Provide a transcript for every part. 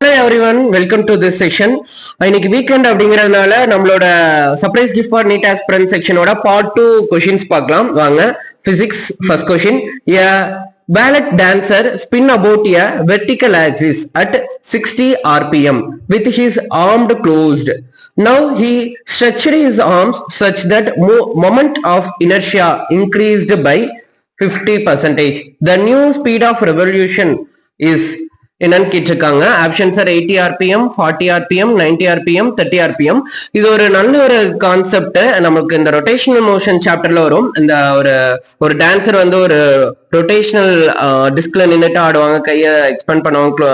Hello everyone, welcome to this session. இன்னைக்கு weekend அப்படிங்கறதுனால நம்மளோட surprise gift for NEET aspirant செக்ஷனோட பார்ட் 2 क्वेश्चंस பார்க்கலாம் வாங்க. Physics first question. A ballet dancer spin about a vertical axis at 60 rpm with his arms closed. Now he stretched his arms such that moment of inertia increased by 50%. The new speed of revolution is என்னன்னு கேட்டிருக்காங்க. Options are 80 rpm, 40 rpm, 90 rpm, 30 rpm. இது ஒரு நல்ல ஒரு concept. நமக்கு இந்த rotational motion சாப்டர்ல வரும். இந்த ஒரு டான்சர் வந்து ஒரு ரொட்டேஷனல் டிஸ்க்ல நின்றுட்டு ஆடுவாங்க, கையை எக்ஸ்பெண்ட் பண்ணுவாங்க,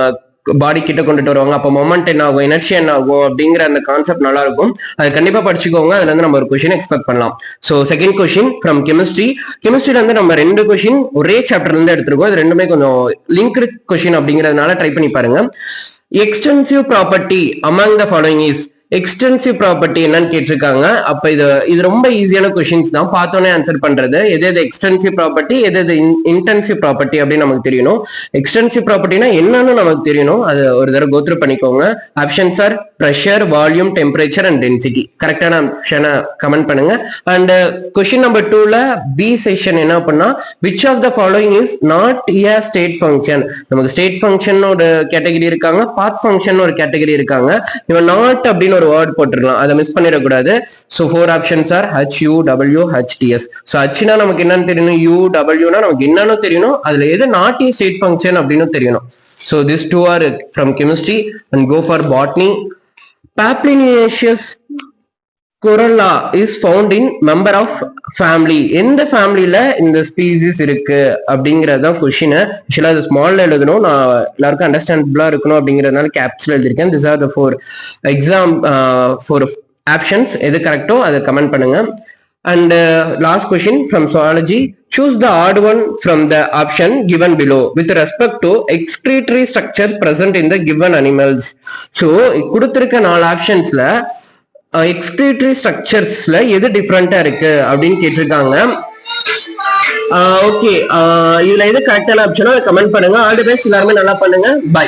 பாடி கிட்ட கொண்டுட்டு வருவாங்க. அப்போ மொமெண்ட் என்ன ஆகும், எனர்ஜி என்ன ஆகும் அப்படிங்கிற அந்த கான்செப்ட் நல்லா இருக்கும். அது கண்டிப்பா படிச்சுக்கோங்க. அதுல இருந்து நம்ம ஒரு கொஸ்டின் எக்ஸ்பெக்ட் பண்ணலாம். So second question from chemistry. கெமிஸ்ட்ரியில வந்து நம்ம 2 கொஸ்டின் ஒரே சாப்டர்ல இருந்து எடுத்திருக்கோம். இது ரெண்டுமே கொஞ்சம் லிங்க்டு கொஸ்டின் அப்படிங்கிறதுனால ட்ரை பண்ணி பாருங்க. Extensive property among the following is. Extensive property என்னன்னு கேட்டிருக்காங்க. அப்ப இது ரொம்ப ஈஸியான கொஸ்டின்ஸ் தான், பார்த்தோன்னே ஆன்சர் பண்றது. எது எக்ஸ்டென்சிவ் ப்ராப்பர்ட்டி, எது இன்டென்சிவ் ப்ராப்பர்ட்டி அப்படின்னு நமக்கு தெரியணும். எக்ஸ்டென்சிவ் ப்ராப்பர்ட்டினா என்னன்னு நமக்கு தெரியணும். அது ஒரு தடவை கோத்ரூ பண்ணிக்கோங்க. Options are pressure, volume, temperature and density. கரெக்டான ஆப்ஷனை கமெண்ட் பண்ணுங்க. அண்ட் கொஸ்டின் நம்பர் 2ல பி செஷன் என்ன பண்ணா, which of the following is not a state function. நமக்கு ஸ்டேட் ஃபங்க்ஷன் ஒரு கேட்டகரி இருக்காங்க, பாத் ஃபங்க்ஷன் ஒரு கேட்டகரி இருக்காங்க. இவன் நாட் அப்படின்னு ஒரு வேர்ட் போட்டுருக்கலாம், அதை மிஸ் பண்ணிடக்கூடாது. So 4 options are H, U, W, H, T, S. So Hனா நமக்கு என்னன்னு தெரியணும், U, Wனா நமக்கு என்னன்னு தெரியணும், அதுல எது நாட் ஏ ஸ்டேட் ஃபங்க்ஷன் அப்படின்னு தெரியணும். So this 2 are from chemistry. And go for botany. Papilionaceous corolla is found in member of family. எந்த ஃபேமிலியில இந்த ஸ்பீசிஸ் இருக்கு அப்படிங்கறதுதான் கொஸ்டின். ஆக்சுவலா அது ஸ்மால்ல எழுதணும், நான் எல்லாருக்கும் அண்டர்ஸ்டாண்டபிளா இருக்கணும் அப்படிங்கறதுனால கேப்ஸ்ல எழுதிருக்கேன். திஸ் ஆர் த 4 எக்ஸாம் 4 ஆப்ஷன்ஸ். எது கரெக்டோ அதை கமெண்ட் பண்ணுங்க. And last question from zoology. Choose the odd one from the option given below with respect to excretory structure present in the given animals. So கொடுத்திருக்க 4 ஆப்ஷன்ஸ்ல எக்ஸ்கிரீட்டரி ஸ்ட்ரக்சர்ஸ்ல எது டிஃபரெண்டா இருக்கு அப்படின்னு கேட்டிருக்காங்க. ஓகே, இதுல எது கரெக்டான ஆப்ஷனோ கமெண்ட் பண்ணுங்க. ஆல் தி பெஸ்ட், எல்லாருமே நல்லா பண்ணுங்க. பை.